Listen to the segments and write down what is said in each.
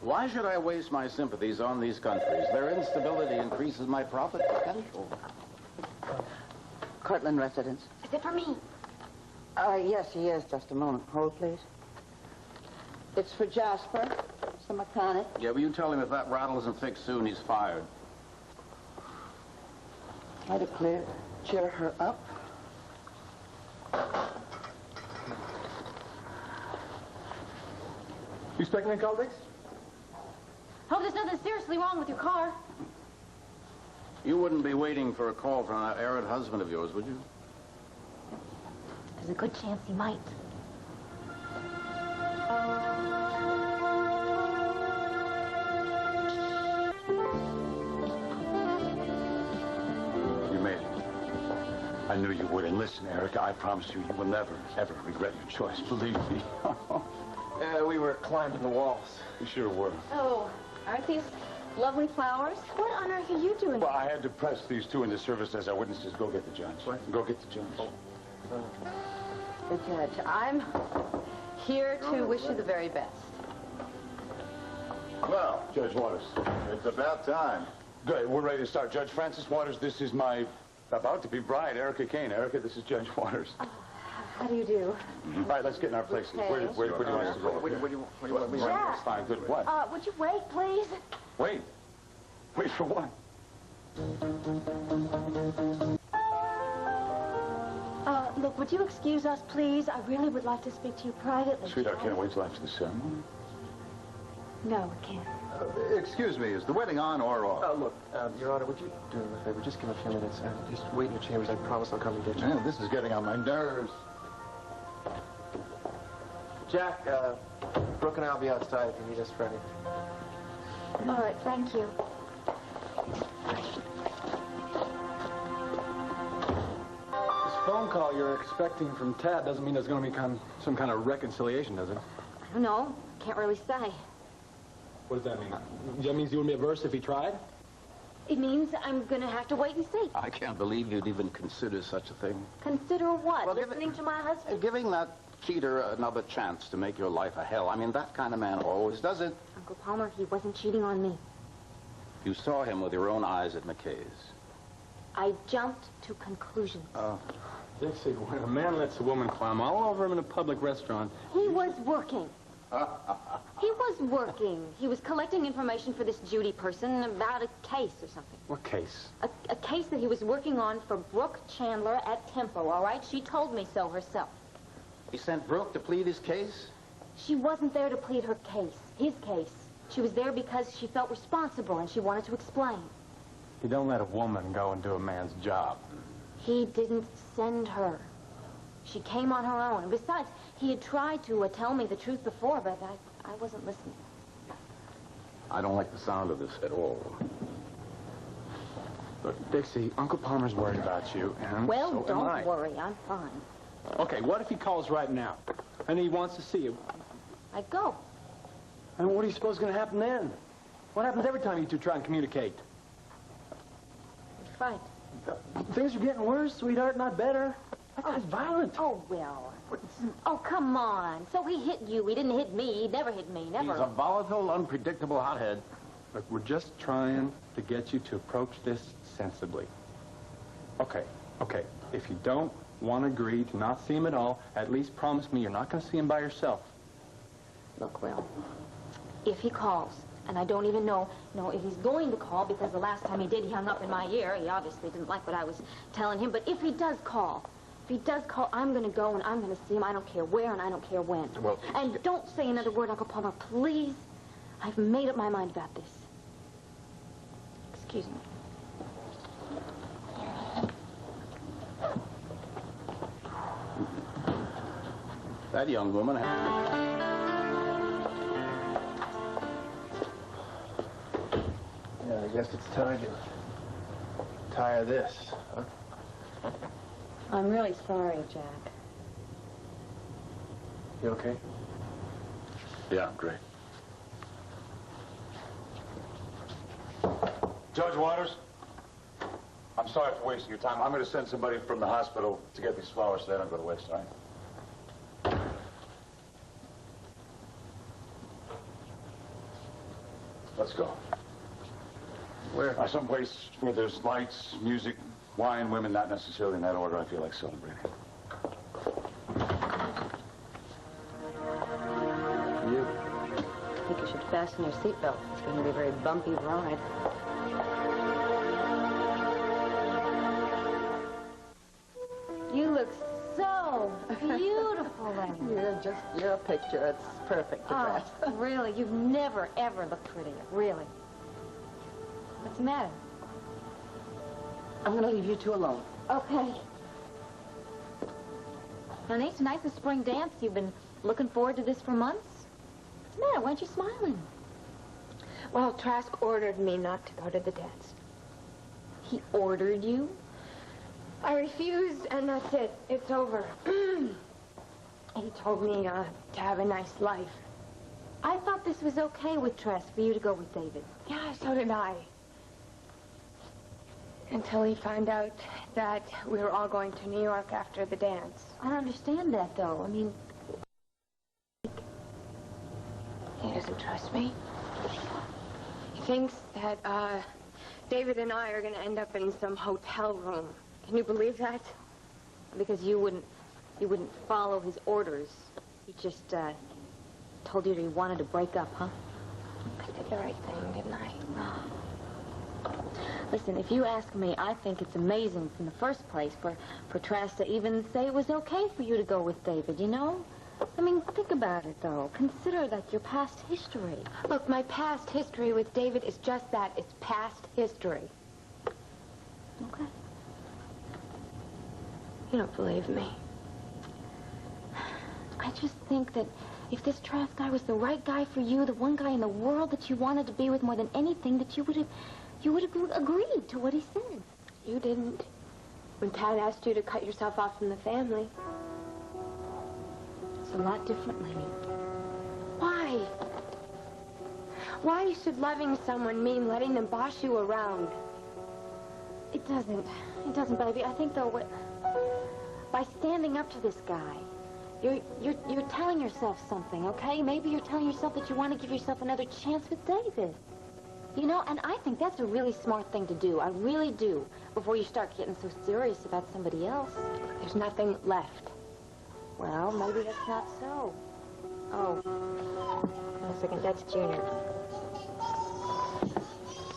Why should I waste my sympathies on these countries? Their instability increases my profit potential. Cortland residence. Is it for me? Yes, he is. Just a moment. Hold, please. It's for Jasper. It's the mechanic. Yeah, will you tell him if that rattle isn't fixed soon, he's fired. Try to cheer her up. You expecting a call, Dix? Hope there's nothing seriously wrong with your car. You wouldn't be waiting for a call from that errant husband of yours, would you? There's a good chance he might. You made it. I knew you would. And listen, Erica, I promise you, you will never, ever regret your choice. Believe me. We were climbing the walls. You sure were. Oh, aren't these lovely flowers? What on earth are you doing? Well, I had to press these two into service as our witnesses. Go get the judge. What? Go get the judge. The judge. I'm here to wish you the very best. Well, Judge Waters, it's about time. Good. We're ready to start. Judge Francis Waters, this is my about-to-be bride, Erica Kane. Erica, this is Judge Waters. How do you do? All right, let's get in our places. Okay. Where do you want us to go? What do you want me to do? Jack. Fine, good. What? Would you wait, please? Wait. Wait for what? Look, would you excuse us, please? I really would like to speak to you privately. Sweetheart, can't wait till after the ceremony. No, we can't. Excuse me, is the wedding on or off? Look, Your Honor, would you do me a favor? Just give me a few minutes. Just wait in your chambers. I promise I'll come and get you. Man, this is getting on my nerves. Jack, Brooke and I'll be outside if you need us for anything. All right, thank you. This phone call you're expecting from Tad doesn't mean there's going to be some kind of reconciliation, does it? I don't know. Can't really say. What does that mean? That means you wouldn't be averse if he tried? It means I'm gonna have to wait and see. I can't believe you'd even consider such a thing. Consider what? Well, Listening to my husband? Giving that cheater another chance to make your life a hell. I mean, that kind of man always does it. Uncle Palmer, he wasn't cheating on me. You saw him with your own eyes at McKay's. I jumped to conclusions. Dixie, when a man lets a woman climb all over him in a public restaurant... He was working. He was working. He was collecting information for this Judy person about a case or something. What case? A case that he was working on for Brooke Chandler at Tempo, all right? She told me so herself. He sent Brooke to plead his case? She wasn't there to plead her case, his case. She was there because she felt responsible and she wanted to explain. You don't let a woman go and do a man's job. He didn't send her. She came on her own. And besides, he had tried to tell me the truth before, but I wasn't listening. I don't like the sound of this at all. Look, Dixie, Uncle Palmer's worried about you, and Well, so am don't I. worry. I'm fine. Okay, what if he calls right now? And he wants to see you? I'd go. And what do you suppose is going to happen then? What happens every time you two try and communicate? We'd fight. Things are getting worse, sweetheart, not better. That guy's violent. Oh, well. Oh, come on. So he hit you. He didn't hit me. He never hit me. Never. He's a volatile, unpredictable hothead. Look, we're just trying to get you to approach this sensibly. Okay. If you don't want to agree to not see him at all, at least promise me you're not going to see him by yourself. Look, Will, if he calls, and I don't even know if he's going to call, because the last time he did, he hung up in my ear. He obviously didn't like what I was telling him. But if he does call, I'm going to go and I'm going to see him. I don't care where and I don't care when. Well, and don't say another word, Uncle Palmer, please. I've made up my mind about this. Excuse me. That young woman Yeah, I guess it's time to tire this, huh? I'm really sorry, Jack. You okay? Yeah, I'm great. Judge Waters, I'm sorry for wasting your time. I'm going to send somebody from the hospital to get these flowers so they don't go to waste, all right? Let's go. Where? Someplace where there's lights, music, wine, women, not necessarily in that order. I feel like celebrating. You. I think you should fasten your seatbelt. It's going to be a very bumpy ride. You look so beautiful, Lenny. You're a picture. It's perfect to dress. Oh, really? You've never, ever looked prettier. Really. What's the matter? I'm going to leave you two alone. Okay. Honey, tonight's the spring dance. You've been looking forward to this for months? What's the matter? Why aren't you smiling? Well, Trask ordered me not to go to the dance. He ordered you? I refused, and that's it. It's over. He told me to have a nice life. I thought this was okay with Trask for you to go with David. Yeah, so did I. Until he found out that we were all going to New York after the dance. I don't understand that, though. I mean... He doesn't trust me. He thinks that, David and I are going to end up in some hotel room. Can you believe that? Because you wouldn't follow his orders. He just, told you that he wanted to break up, huh? I did the right thing, didn't I? Listen, if you ask me, I think it's amazing in the first place for Trask to even say it was okay for you to go with David, you know? I mean, think about it, though. Consider that your past history. Look, my past history with David is just that. It's past history. Okay. You don't believe me. I just think that if this Trask guy was the right guy for you, the one guy in the world that you wanted to be with more than anything, that you would have agreed to what he said. You didn't. When Tad asked you to cut yourself off from the family. It's a lot different, Lenny. Why? Why should loving someone mean letting them boss you around? It doesn't. It doesn't, baby. I think, though, by standing up to this guy, you're telling yourself something, okay? Maybe you're telling yourself that you want to give yourself another chance with David. You know, and I think that's a really smart thing to do. I really do. Before you start getting so serious about somebody else. There's nothing left. Well, maybe that's not so. Oh. Wait a second. That's Junior.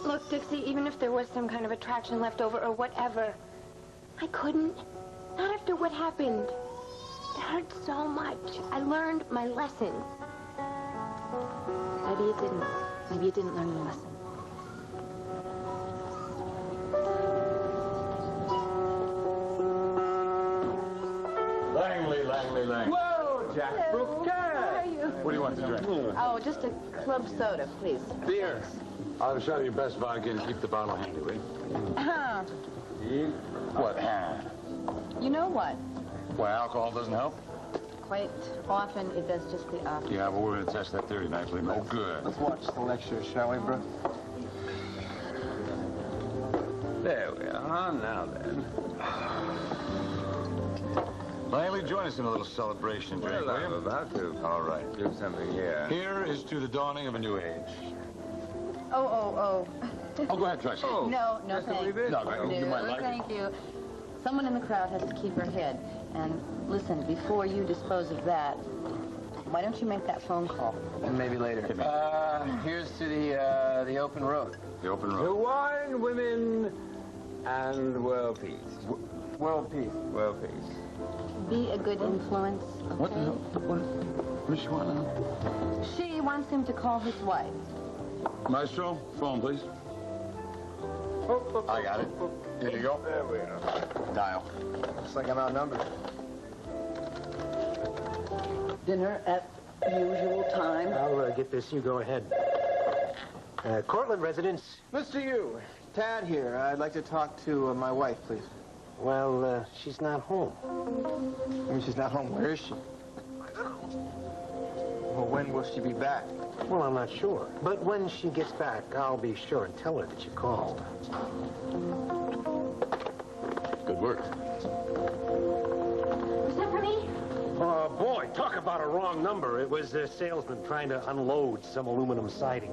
Look, Dixie, even if there was some kind of attraction left over or whatever, I couldn't. Not after what happened. It hurt so much. I learned my lesson. Maybe you didn't. Maybe you didn't learn your lesson. Langley. Whoa, Jack Brooke. How are you? What do you want to drink? Oh, just a club soda, please. Beer. I'll have a shot of your best vodka and keep the bottle handy, will you? What? You know what? Why, alcohol doesn't help? Quite often, it does just the opposite. Yeah, well, we're going to test that theory tonight, believe me. Oh, good. Let's watch the lecture, shall we, Brooke? There we are. Now then. Langley, join us in a little celebration drink, will you? About to. All right. Do something here. Here is to the dawning of a new age. Oh. Oh, go ahead, Tracy. Oh, No, that's what thanks. we did. No, you might like it. Thank you. Someone in the crowd has to keep her head. And listen, before you dispose of that, why don't you make that phone call? And maybe later. Here's to the open road. The open To road. wine, women, and world peace. World peace. World peace. Be a good influence, okay? What the hell? What does she want now? She wants him to call his wife. Maestro, phone, please. I got it. Here you go. There we are. Dial. Looks like I'm outnumbered. Dinner at usual time. I'll get this. You go ahead. Cortland residence. Mr. Yu, Tad here. I'd like to talk to my wife, please. Well, she's not home. I mean, she's not home. Where is she? Well, when will she be back? Well, I'm not sure. But when she gets back, I'll be sure and tell her that you called. Good work. Was that for me? Oh, boy, talk about a wrong number. It was a salesman trying to unload some aluminum siding.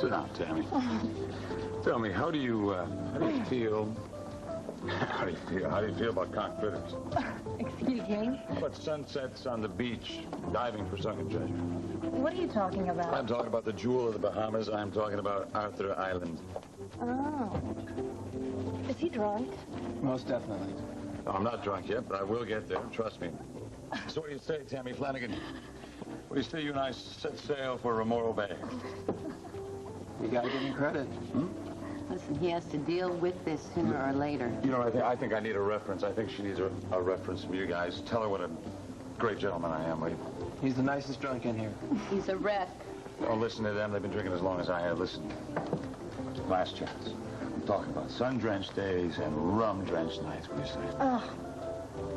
Sit down, Tammy. Tell me, how do you feel? How do you feel about conch fritters? Excuse me? How about sunsets on the beach, diving for sunken treasure? What are you talking about? I'm talking about the jewel of the Bahamas. I'm talking about Arthur Island. Oh. Is he drunk? Most definitely. No, I'm not drunk yet, but I will get there. Trust me. So what do you say, Tammy Flanagan? What do you say you and I set sail for Remoro Bay? You gotta give him credit. Listen, he has to deal with this sooner or later. You know, I think I need a reference. I think she needs a reference from you guys. Tell her what a great gentleman I am, will you? He's the nicest drunk in here. He's a wreck. Don't listen to them. They've been drinking as long as I have. Listen. Last chance. I'm talking about sun-drenched days and rum-drenched nights. What do you say? Oh,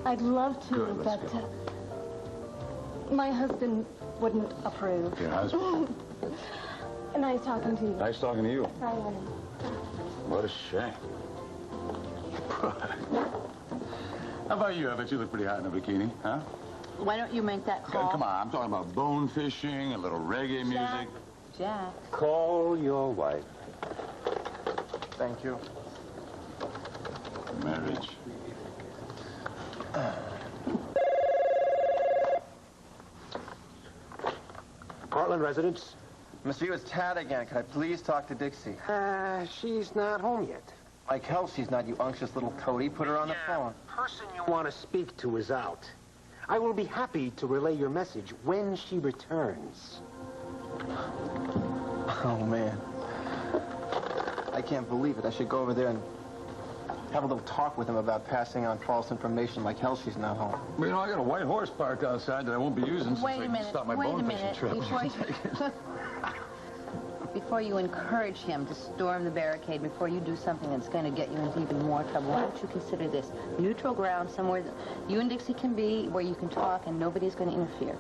I'd love to, Good, let's but go. My husband wouldn't approve. Your husband? Nice talking to you. Nice talking to you. Bye, honey. What a shame. How about you? I bet you look pretty hot in a bikini, huh? Why don't you make that call? Come on, I'm talking about bone fishing, a little reggae music. Jack. Call your wife. Thank you. Marriage. Portland residence? Monsieur, it's Tad again. Can I please talk to Dixie? She's not home yet. Like hell she's not, you unctuous little toady. Put her on the phone. Person you want to speak to is out. I will be happy to relay your message when she returns. Oh, man. I can't believe it. I should go over there and have a little talk with him about passing on false information. Like hell she's not home. Well, you know, I got a white horse parked outside that I won't be using Wait since a I minute. stopped my Wait a bone fishing minute. trip. Before you encourage him to storm the barricade, before you do something that's going to get you into even more trouble, why don't you consider this neutral ground somewhere that you and Dixie can be, where you can talk and nobody's going to interfere?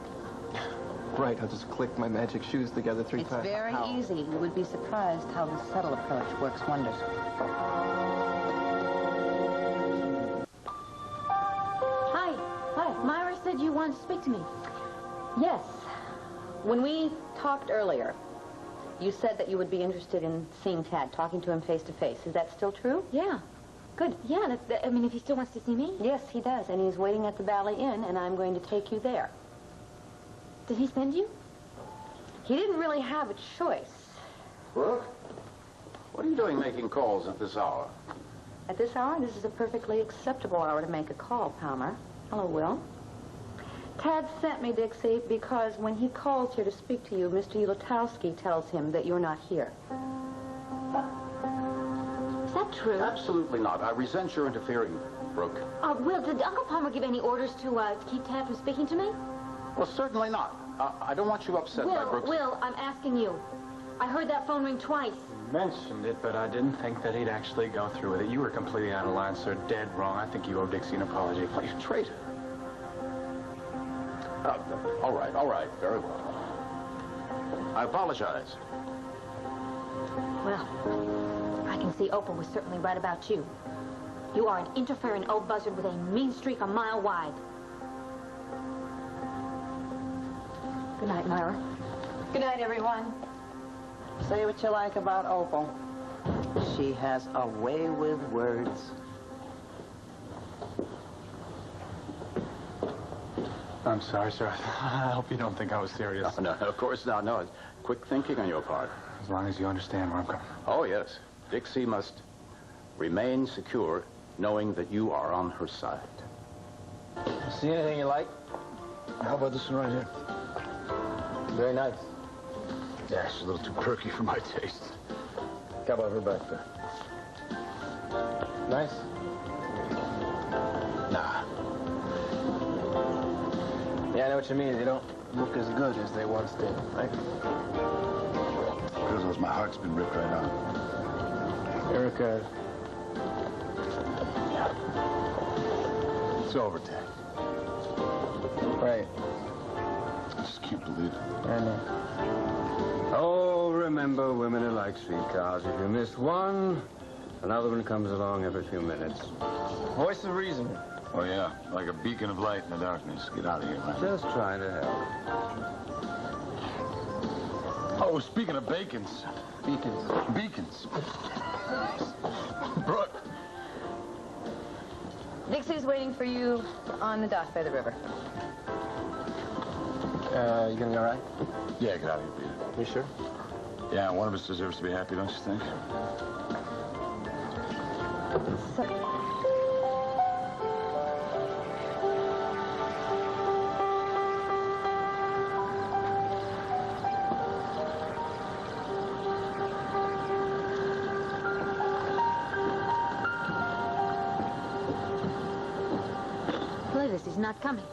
Right, I'll just click my magic shoes together three It's times. very How? easy. You would be surprised how the subtle approach works wonders. Hi. Myra said you wanted to speak to me. Yes. When we talked earlier, you said that you would be interested in seeing Tad, talking to him face to face. Is that still true? Yeah. Good. Yeah, I mean, if he still wants to see me. Yes, he does, and he's waiting at the Valley Inn, and I'm going to take you there. Did he send you? He didn't really have a choice. Brooke, what are you doing making calls at this hour? At this hour, this is a perfectly acceptable hour to make a call, Palmer. Hello, Will. Tad sent me, Dixie, because when he calls here to speak to you, Mr. Ulatowski tells him that you're not here. Is that true? Absolutely not. I resent your interfering, Brooke. Will, did Uncle Palmer give any orders to keep Tad from speaking to me? Well, certainly not. I don't want you upset by Brooke's... Will, I'm asking you. I heard that phone ring twice. Mentioned it, but I didn't think that he'd actually go through with it. You were completely out of line, sir. Dead wrong. I think you owe Dixie an apology. You traitor. All right, very well. I apologize. Well, I can see Opal was certainly right about you. You are an interfering old buzzard with a mean streak a mile wide. Good night, Myra. Good night, everyone. Say what you like about Opal. She has a way with words. I'm sorry, sir. I hope you don't think I was serious. No, of course not. No, it's quick thinking on your part. As long as you understand where I'm coming. Oh, yes. Dixie must remain secure, knowing that you are on her side. See anything you like? How about this one right here? Very nice. Yeah, it's a little too perky for my taste. How about her back there? Nice? Nah. Yeah, I know what you mean. They don't look as good as they once did, right? Because my heart's been ripped right out. Erica. It's over, Ted. Right. I just can't believe it. I know. Oh, remember, women are like streetcars. If you miss one, another one comes along every few minutes. Voice of reason. Oh, yeah, like a beacon of light in the darkness. Get out of here, man. Just trying to help. Oh, speaking of bacons, Beacons. Beacons. Brooke. Dixie's waiting for you on the dock by the river. You gonna be all right? Yeah, get out of here, Peter. You sure? Yeah, one of us deserves to be happy, don't you think? He's not coming.